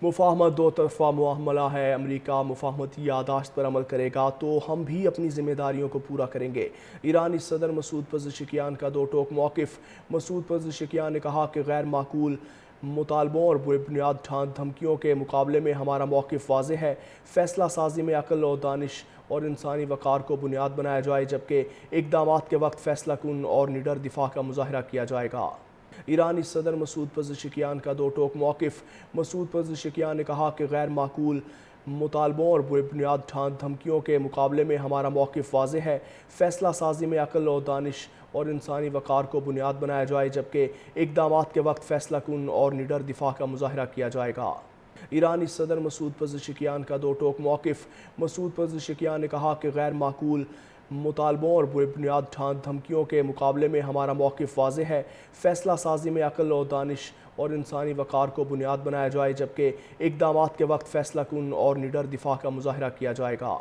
مفاہمت دو طرفہ معاملہ ہے۔ امریکہ مفاہمتی یادداشت پر عمل کرے گا تو ہم بھی اپنی ذمہ داریوں کو پورا کریں گے۔ ایرانی صدر مسعود پزشکیان کا دو ٹوک موقف۔ مسعود پزشکیان نے کہا کہ غیر معقول مطالبوں اور بے بنیاد دھمکیوں کے مقابلے میں ہمارا موقف واضح ہے۔ فیصلہ سازی میں عقل و دانش اور انسانی وقار کو بنیاد بنایا جائے، جبکہ اقدامات کے وقت فیصلہ کن اور نڈر دفاع کا مظاہرہ کیا جائے گا۔ ایرانی صدر مسعود پزشکیان کا دو ٹوک موقف۔ مسعود پزشکیان نے کہا کہ غیر معقول مطالبوں اور بے بنیاد دھمکیوں کے مقابلے میں ہمارا موقف واضح ہے۔ فیصلہ سازی میں عقل و دانش اور انسانی وقار کو بنیاد بنایا جائے، جبکہ اقدامات کے وقت فیصلہ کن اور نڈر دفاع کا مظاہرہ کیا جائے گا۔ ایرانی صدر مسعود پزشکیان کا دو ٹوک موقف۔ مسعود پزشکیان نے کہا کہ غیر معقول مطالبوں اور بے بنیاد دھمکیوں کے مقابلے میں ہمارا موقف واضح ہے۔ فیصلہ سازی میں عقل و دانش اور انسانی وقار کو بنیاد بنایا جائے، جبکہ اقدامات کے وقت فیصلہ کن اور نڈر دفاع کا مظاہرہ کیا جائے گا۔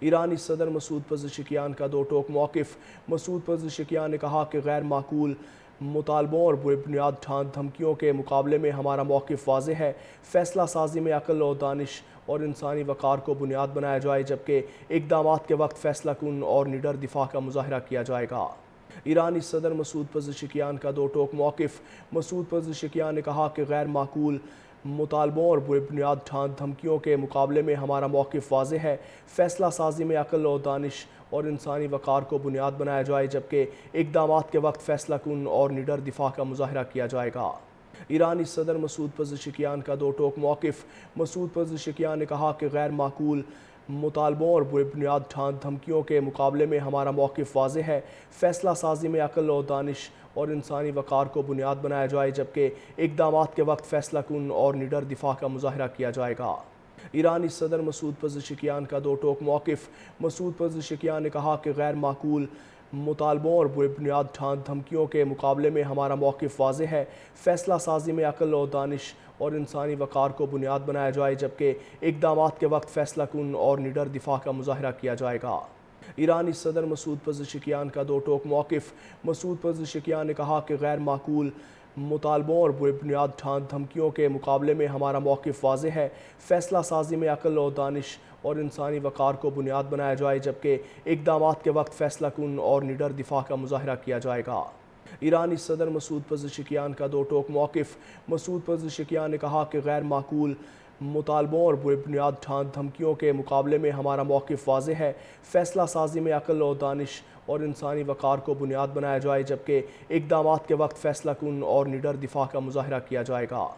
ایرانی صدر مسعود پزشکیان کا دو ٹوک موقف۔ مسعود پزشکیان نے کہا کہ غیر معقول مطالبوں اور بے بنیاد دھمکیوں کے مقابلے میں ہمارا موقف واضح ہے۔ فیصلہ سازی میں عقل و دانش اور انسانی وقار کو بنیاد بنایا جائے، جبکہ اقدامات کے وقت فیصلہ کن اور نڈر دفاع کا مظاہرہ کیا جائے گا۔ ایرانی صدر مسعود پزشکیان کا دو ٹوک موقف۔ مسعود پزشکیان نے کہا کہ غیر معقول مطالبوں اور بے بنیاد دھمکیوں کے مقابلے میں ہمارا موقف واضح ہے۔ فیصلہ سازی میں عقل و دانش اور انسانی وقار کو بنیاد بنایا جائے، جبکہ اقدامات کے وقت فیصلہ کن اور نڈر دفاع کا مظاہرہ کیا جائے گا۔ ایرانی صدر مسعود پزشکیان کا دو ٹوک موقف۔ مسعود پزشکیان نے کہا کہ غیر معقول مطالبوں اور بے بنیاد دھمکیوں کے مقابلے میں ہمارا موقف واضح ہے۔ فیصلہ سازی میں عقل و دانش اور انسانی وقار کو بنیاد بنایا جائے، جبکہ اقدامات کے وقت فیصلہ کن اور نڈر دفاع کا مظاہرہ کیا جائے گا۔ ایرانی صدر مسعود پزشکیان کا دو ٹوک موقف۔ مسعود پزشکیان نے کہا کہ غیر معقول مطالبوں اور بے بنیاد دھمکیوں کے مقابلے میں ہمارا موقف واضح ہے۔ فیصلہ سازی میں عقل و دانش اور انسانی وقار کو بنیاد بنایا جائے، جبکہ اقدامات کے وقت فیصلہ کن اور نڈر دفاع کا مظاہرہ کیا جائے گا۔ ایرانی صدر مسعود پزشکیان کا دو ٹوک موقف۔ مسعود پزشکیان نے کہا کہ غیر معقول مطالبوں اور بے بنیاد دھمکیوں کے مقابلے میں ہمارا موقف واضح ہے۔ فیصلہ سازی میں عقل و دانش اور انسانی وقار کو بنیاد بنایا جائے، جبکہ اقدامات کے وقت فیصلہ کن اور نڈر دفاع کا مظاہرہ کیا جائے گا۔ ایرانی صدر مسعود پزشکیان کا دو ٹوک موقف۔ مسعود پزشکیان نے کہا کہ غیر معقول مطالبوں اور بے بنیاد دھمکیوں کے مقابلے میں ہمارا موقف واضح ہے۔ فیصلہ سازی میں عقل و دانش اور انسانی وقار کو بنیاد بنایا جائے، جبکہ اقدامات کے وقت فیصلہ کن اور نڈر دفاع کا مظاہرہ کیا جائے گا۔